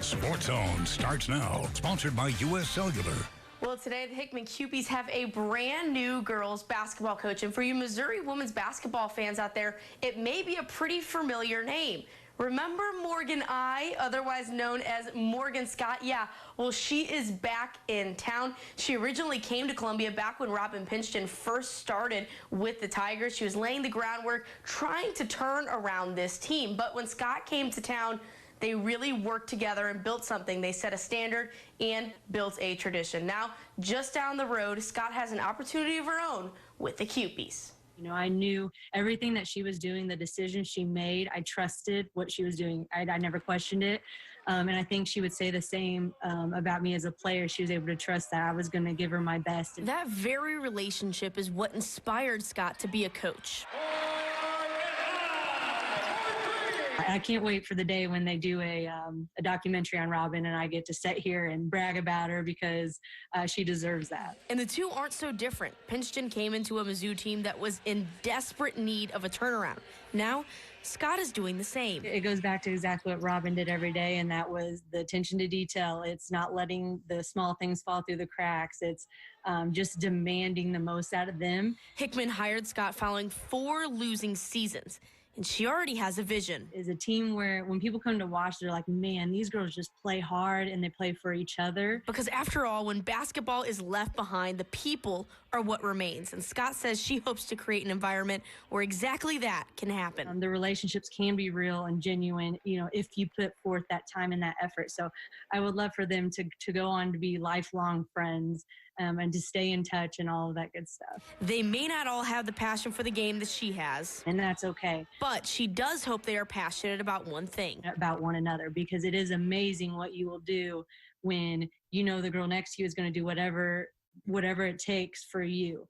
Sports Zone starts now. Sponsored by U.S. Cellular. Well, today the Hickman Cupies have a brand new girls basketball coach. And for you Missouri women's basketball fans out there, it may be a pretty familiar name. Remember Morgan I, otherwise known as Morgan Scott? Yeah, well, she is back in town. She originally came to Columbia back when Robin Pinchton first started with the Tigers. She was laying the groundwork, trying to turn around this team. But when Scott came to town, they really worked together and built something. They set a standard and built a tradition. Now, just down the road, Scott has an opportunity of her own with the Cupies. You know, I knew everything that she was doing, the decisions she made. I trusted what she was doing. I never questioned it. And I think she would say the same about me as a player. She was able to trust that I was going to give her my best. That very relationship is what inspired Scott to be a coach. I can't wait for the day when they do a documentary on Robin and I get to sit here and brag about her because she deserves that. And the two aren't so different. Pinchton came into a Mizzou team that was in desperate need of a turnaround. Now, Scott is doing the same. It goes back to exactly what Robin did every day, and that was the attention to detail. It's not letting the small things fall through the cracks. It's just demanding the most out of them. Hickman hired Scott following 4 losing seasons. And she already has a vision. Is a team where when people come to watch, they're like, man, these girls just play hard and they play for each other. Because after all, when basketball is left behind, the people are what remains. And Scott says she hopes to create an environment where exactly that can happen. The relationships can be real and genuine, you know, if you put forth that time and that effort. So I would love for them to go on to be lifelong friends and to stay in touch and all of that good stuff. They may not all have the passion for the game that she has. And that's okay. But she does hope they are passionate about one thing. About one another, because it is amazing what you will do when you know the girl next to you is going to do whatever it takes for you.